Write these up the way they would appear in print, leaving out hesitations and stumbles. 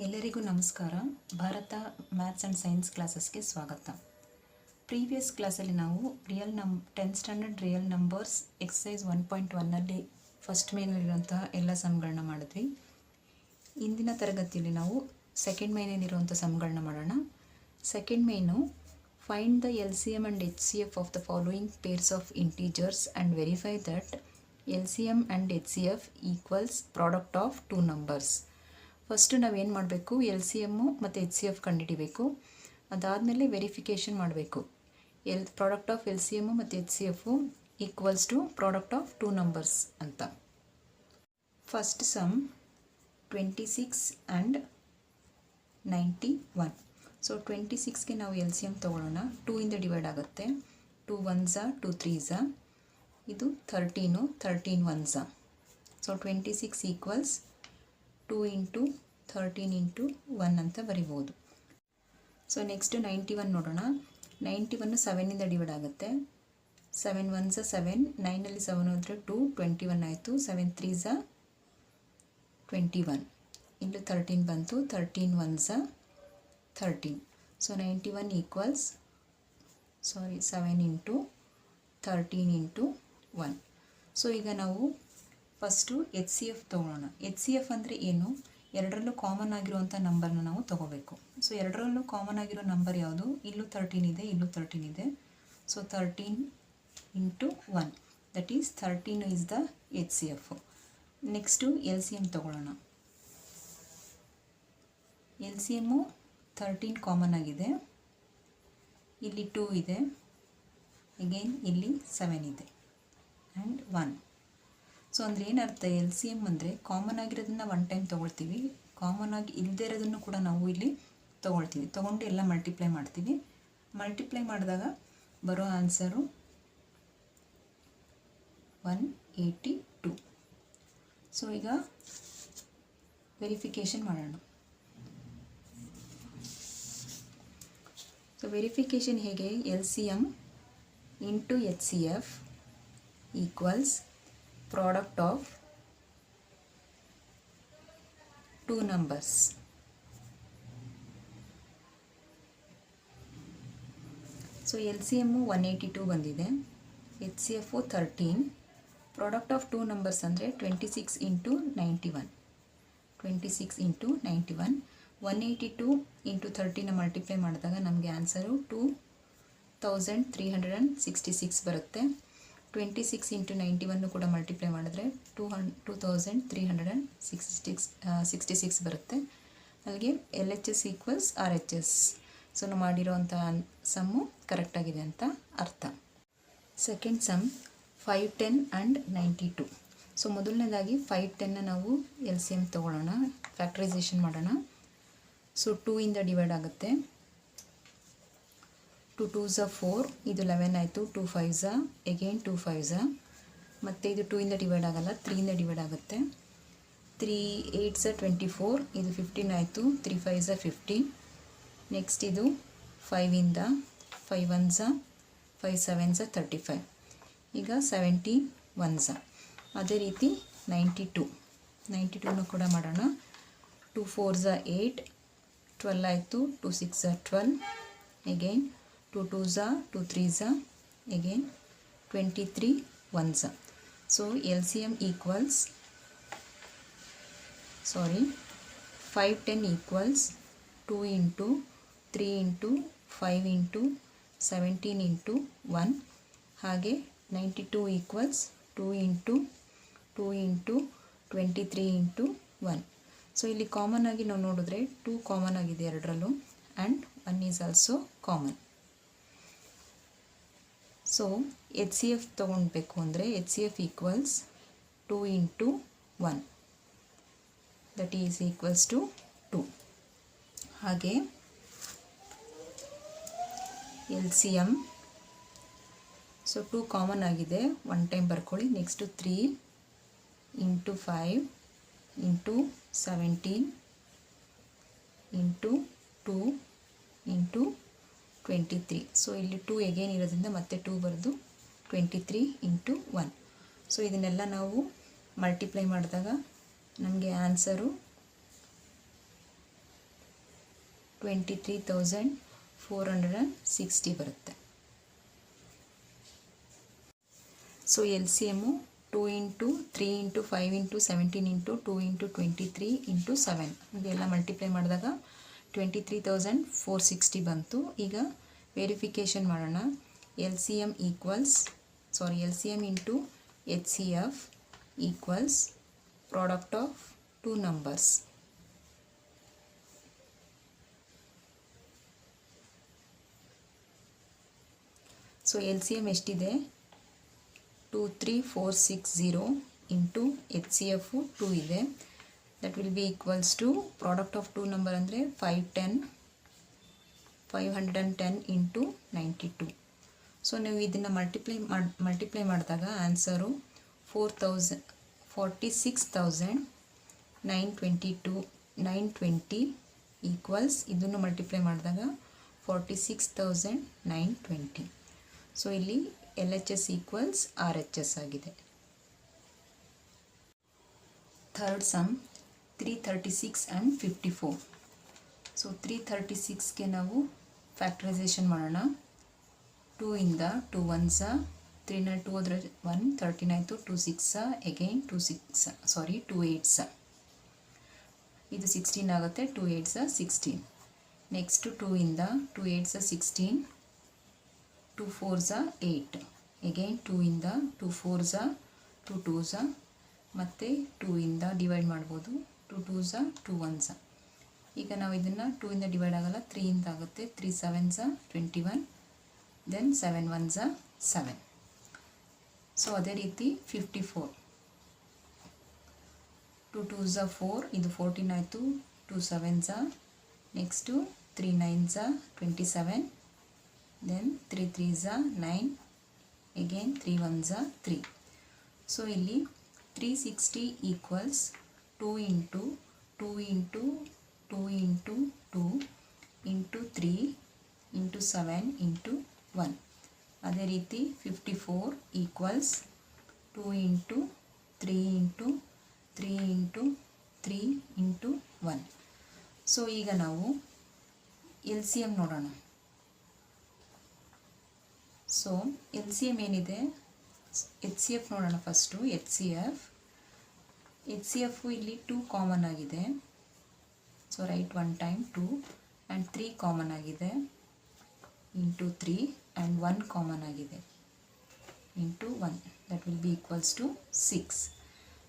ಎಲ್ಲರಿಗೂ ನಮಸ್ಕಾರ. Bharat maths and science ಕ್ಲಾಸಸ್ಗೆ ಸ್ವಾಗತ. ಪ್ರೀವಿಯಸ್ ಕ್ಲಾಸಲ್ಲಿ ನಾವು 10th standard real numbers exercise 1.1ನಲ್ಲಿ ಫಸ್ಟ್ ಮೇನಲ್ಲಿರುವಂತಹ ಎಲ್ಲ ಸಮ್ಗಳನ್ನ ಮಾಡಿದ್ವಿ. ಇಂದಿನ ತರಗತಿಯಲ್ಲಿ ನಾವು ಸೆಕೆಂಡ್ ಮೇನಲ್ಲಿರುವಂಥ ಸಮ್ಗಳನ್ನ ಮಾಡೋಣ. Second main, find the LCM and HCF of the following pairs of integers and verify that LCM and HCF equals product of two numbers. First ನಾವೇನು ಮಾಡಬೇಕು, LCM ಮತ್ತು HCF ಕಂಡುಹಿಡಿಬೇಕು. ಅದಾದಮೇಲೆ ವೆರಿಫಿಕೇಷನ್ ಮಾಡಬೇಕು. ಪ್ರಾಡಕ್ಟ್ ಆಫ್ LCM ಮತ್ತು HCF equals to product of two numbers ಅಂತ. First sum 26 and 91. So 26ಗೆ ನಾವು LCM ತೊಗೊಳ್ಳೋಣ. 2 ಡಿವೈಡ್ ಆಗುತ್ತೆ. 2 1s 2 3s, ಇದು 13 13 1s. So 26 equals 2 into 13 into 1 ಅಂತ ಬರಿಬೋದು. ಸೊ ನೆಕ್ಸ್ಟ್ 91 ನೋಡೋಣ. 91 7 ಡಿವೈಡ್ ಆಗುತ್ತೆ. 7 1s 7, 9ನಲ್ಲಿ 7 ಹೋದರೆ 2, 21 ಆಯಿತು. 7 3s 21, ಇಲ್ಲೂ 13 ಬಂತು. 13 1s 13. So 91 equals 7 into 13 into 1. So ಈಗ ನಾವು ಫಸ್ಟು HCF ತೊಗೊಳ್ಳೋಣ. HCF ಅಂದರೆ ಏನು? ಎರಡರಲ್ಲೂ ಕಾಮನ್ ಆಗಿರುವಂಥ ನಂಬರ್ನ ನಾವು ತೊಗೋಬೇಕು. ಸೊ ಎರಡರಲ್ಲೂ ಕಾಮನ್ ಆಗಿರೋ ನಂಬರ್ ಯಾವುದು? ಇಲ್ಲೂ 13 ಇದೆ, ಇಲ್ಲೂ 13 ಇದೆ. So 13 into 1, that is 13 is the HCF. Next LCM ತೊಗೊಳ್ಳೋಣ. LCM 13 ಕಾಮನ್ ಆಗಿದೆ. ಇಲ್ಲಿ 2 ಇದೆ, ಅಗೇನ್ ಇಲ್ಲಿ 7 ಇದೆ ಆ್ಯಂಡ್ 1. ಸೊ ಅಂದರೆ ಏನರ್ಥ? LCM ಅಂದರೆ ಕಾಮನ್ ಆಗಿರೋದನ್ನು ಒನ್ ಟೈಮ್ ತೊಗೊಳ್ತೀವಿ, ಕಾಮನ್ ಆಗಿ ಇಲ್ಲದೇ ಇರೋದನ್ನು ಕೂಡ ನಾವು ಇಲ್ಲಿ ತೊಗೊಳ್ತೀವಿ. ತೊಗೊಂಡು ಎಲ್ಲ ಮಲ್ಟಿಪ್ಲೈ ಮಾಡ್ತೀವಿ. ಮಲ್ಟಿಪ್ಲೈ ಮಾಡಿದಾಗ ಬರೋ ಆನ್ಸರು 182. ಸೊ ಈಗ ವೆರಿಫಿಕೇಷನ್ ಮಾಡೋಣ. ಸೊ ವೆರಿಫಿಕೇಷನ್ ಹೇಗೆ? LCM into HCF equals product of two numbers. So LCM 182 ಬಂದಿದೆ, HCF 13. Product of two numbers ಅಂದರೆ 26 ಇಂಟು 91. 26 ಇಂಟು 91, 182 ಇಂಟು 13 ಮಲ್ಟಿಪ್ಲೈ ಮಾಡಿದಾಗ ನಮಗೆ ಆನ್ಸರು 2366 ಬರುತ್ತೆ. 26 ಇಂಟು 91 ಕೂಡ ಮಲ್ಟಿಪ್ಲೈ ಮಾಡಿದ್ರೆ 2366 ಬರುತ್ತೆ. ಅಲ್ಲಿಗೆ LHS ಈಕ್ವಲ್ಸ್ RHS. ಸೊ ನಾವು ಮಾಡಿರೋವಂಥ ಸಮ್ಮು ಕರೆಕ್ಟಾಗಿದೆ ಅಂತ ಅರ್ಥ. Second some 5 10 and 92. ಸೊ ಮೊದಲನೇದಾಗಿ 5 10ನ ನಾವು LCM ತೊಗೊಳ್ಳೋಣ, ಫ್ಯಾಕ್ಟ್ರೈಸೇಷನ್ ಮಾಡೋಣ. ಸೊ 2 ಡಿವೈಡ್ ಆಗುತ್ತೆ. 2 2s 4, ಇದು 11 ಆಯಿತು. 2 5s, ಅಗೇನ್ 2 5s, ಮತ್ತು ಇದು 2 ಡಿವೈಡ್ ಆಗಲ್ಲ, 3 ಡಿವೈಡ್ ಆಗುತ್ತೆ. 3 8s 24, ಇದು 15 ಆಯಿತು. 3 5s 15. ನೆಕ್ಸ್ಟ್ ಇದು 5 5 1s 5 7s 35. ಈಗ 70 1s. ಅದೇ ರೀತಿ 92 ಕೂಡ ಮಾಡೋಣ. 2 4s 8, 12 ಆಯಿತು. 2 6s 12, again 2 2s 2 3s, again 23 1s. So LCM equals 5 10 equals 2 into 3 into 5 into 17 into 1. ಹಾಗೆ 92 equals 2 into 23 into 1. ಸೊ ಇಲ್ಲಿ ಕಾಮನ್ ಆಗಿ ನಾವು ನೋಡಿದ್ರೆ 2 ಕಾಮನ್ ಆಗಿದೆ ಎರಡರಲ್ಲೂ, and 1 is also common. So HCF ತೊಗೊಳ್ಬೇಕು ಅಂದರೆ HCF equals 2 into 1, that is equals to 2. ಹಾಗೆ LCM, ಸೊ 2 ಕಾಮನ್ ಆಗಿದೆ, ಒನ್ ಟೈಮ್ ಬರ್ಕೊಳ್ಳಿ. Next 3 into 5 into 17 into 2 into 23. So ಇಲ್ಲಿ 2 ಎಗೇನ್ ಇರೋದ್ರಿಂದ ಮತ್ತೆ 2 ಬರೆದು 23 ಇಂಟು 1. ಸೊ ಇದನ್ನೆಲ್ಲ ನಾವು ಮಲ್ಟಿಪ್ಲೈ ಮಾಡಿದಾಗ ನಮಗೆ ಆನ್ಸರು 23,460 ಬರುತ್ತೆ. So L C M 2 into 3 into 5 into 17 into 2 into 23 into 7 ಇದೆಲ್ಲ ಮಲ್ಟಿಪ್ಲೈ ಮಾಡಿದಾಗ 23,460 ಬಂತು. ಈಗ ವೆರಿಫಿಕೇಷನ್ ಮಾಡೋಣ. L C M into H C F equals product of 2 numbers. So L C M ಎಷ್ಟಿದೆ? 23460 ಇಂಟು ಎಚ್ ಸಿ ಎಫ್ 2 ಇದೆ. That will be equals to product of 2 number ಅಂದರೆ 510 into 92. So ನೀವು ಇದನ್ನು multiply ಮಾಡಿದಾಗ answer 46,920 equals ಇದನ್ನು multiply ಮಾಡಿದಾಗ 46,920. So ಇಲ್ಲಿ L H S equals R H S ಆಗಿದೆ. Third sum 336 and 54. ಸೊ 336ಗೆ ನಾವು ಫ್ಯಾಕ್ಟರೈಸೇಷನ್ ಮಾಡೋಣ. 2 ಇಂದ 2 1s 3ನ 2 ಹೋದರೆ 1 13 ಆಯಿತು. 2 6 ಅಗೈನ್ 2 8s ಇದು 16 ಆಗುತ್ತೆ. 2 8s 16. ನೆಕ್ಸ್ಟ್ 2 ಇಂದ 2 8s 16, 2 4s 8, ಅಗೈನ್ 2 ಇಂದ 2 4s 2 2s ಮತ್ತು 2 ಇಂದ ಡಿವೈಡ್ ಮಾಡ್ಬೋದು. 2 2s 2 1s. ಈಗ ನಾವು ಇದನ್ನು 2 ಇಂದ ಡಿವೈಡ್ ಆಗಲ್ಲ, 3 ಇಂದ ಆಗುತ್ತೆ. 3 7s 21, ದೆನ್ 7 1s 7. ಸೊ ಅದೇ ರೀತಿ 54, 2 2s 4, ಇದು 14 ಆಯಿತು. 2 7s, next 3 9s 27, then 3 3s 9, again 3 1s 3. So ಇಲ್ಲಿ 360 equals 2 into 2 into 2 into 2 into 3 into 7 into 1. ಅದೇ ರೀತಿ 54 equals 2 into 3 into 3 into 3 into 1. So ಈಗ ನಾವು ಎಲ್ ಸಿ ಎಮ್ ನೋಡೋಣ. ಸೊ ಎಲ್ ಸಿ ಎಮ್ ಏನಿದೆ, ಎಚ್ ಸಿ ಎಫ್ ನೋಡೋಣ first. H C F ಇಲ್ಲಿ 2 common ಆಗಿದೆ. So right 1 time 2 and 3 common ಆಗಿದೆ ಇಂಟು 3 ಆ್ಯಂಡ್ 1 ಕಾಮನ್ ಆಗಿದೆ into 1. That will be equals to 6.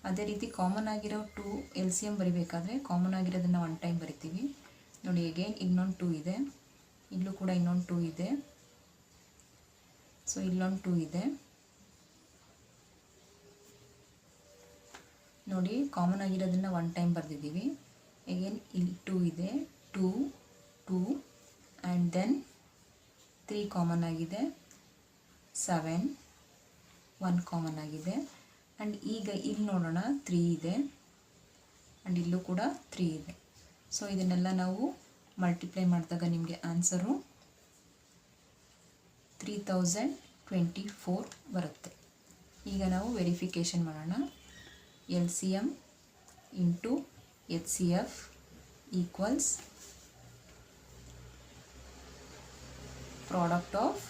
ಅದೇ ರೀತಿ ಕಾಮನ್ ಆಗಿರೋ 2 ಎಲ್ ಸಿ ಎಮ್ ಬರಿಬೇಕಾದ್ರೆ ಕಾಮನ್ ಆಗಿರೋದನ್ನು 1 ಟೈಮ್ ಬರಿತೀವಿ. ನೋಡಿ ಅಗೇನ್ ಇನ್ನೊಂದು 2 ಇದೆ, ಇಲ್ಲೂ ಕೂಡ ಇನ್ನೊಂದು 2 ಇದೆ. ಸೊ ಇಲ್ಲೊಂದು 2 ಇದೆ. ನೋಡಿ ಕಾಮನ್ ಆಗಿರೋದನ್ನು 1 ಟೈಮ್ ಬರೆದಿದ್ದೀವಿ. ಅಗೇನ್ ಇಲ್ಲಿ 2 ಇದೆ, 2 2 ಆ್ಯಂಡ್ ದೆನ್ 3 ಕಾಮನ್ ಆಗಿದೆ, 7 1 ಕಾಮನ್ ಆಗಿದೆ. ಆ್ಯಂಡ್ ಈಗ ಇಲ್ಲಿ ನೋಡೋಣ 3 ಇದೆ ಆ್ಯಂಡ್ ಇಲ್ಲೂ ಕೂಡ 3 ಇದೆ. ಸೊ ಇದನ್ನೆಲ್ಲ ನಾವು ಮಲ್ಟಿಪ್ಲೈ ಮಾಡಿದಾಗ ನಿಮಗೆ ಆನ್ಸರು 3024 ಬರುತ್ತೆ. ಈಗ ನಾವು ವೆರಿಫಿಕೇಷನ್ ಮಾಡೋಣ. L C M into H C F equals product of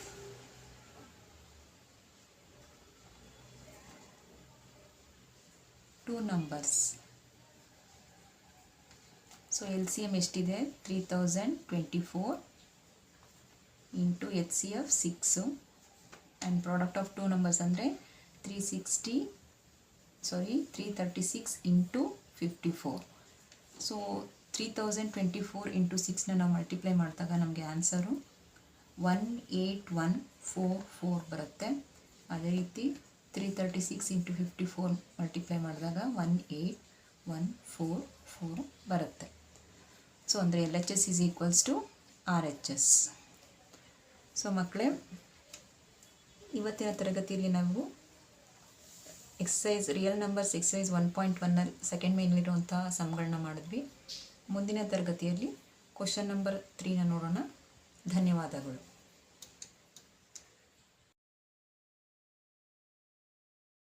2 numbers. So L C M ಎಷ್ಟಿದೆ? 3024 into H C F 6 and product of 2 numbers ಅಂದರೆ 336 ಇಂಟು 54. ಸೊ 3024 ಇಂಟು 6ನ ನಾವು ಮಲ್ಟಿಪ್ಲೈ ಮಾಡಿದಾಗ ನಮಗೆ ಆನ್ಸರು 18144 ಬರುತ್ತೆ. ಅದೇ ರೀತಿ 336 ಇಂಟು 54 ಮಲ್ಟಿಪ್ಲೈ ಮಾಡಿದಾಗ 18144 ಬರುತ್ತೆ. ಸೊ ಅಂದರೆ L H S is equals to R H S. So ಮಕ್ಕಳೇ, ಇವತ್ತಿನ ತರಗತಿಯಲ್ಲಿ ನಾವು ರಿಯಲ್ ನಂಬರ್ಸ್ ಎಕ್ಸಸೈಸ್ 1.1 ಸೆಕೆಂಡ್ ಮೇಲಿರುವಂಥ ಸಮ್ಗಳನ್ನ ಮಾಡಿದ್ವಿ. ಮುಂದಿನ ತರಗತಿಯಲ್ಲಿ ಕ್ವಶನ್ ನಂಬರ್ 3ನ ನೋಡೋಣ. ಧನ್ಯವಾದಗಳು.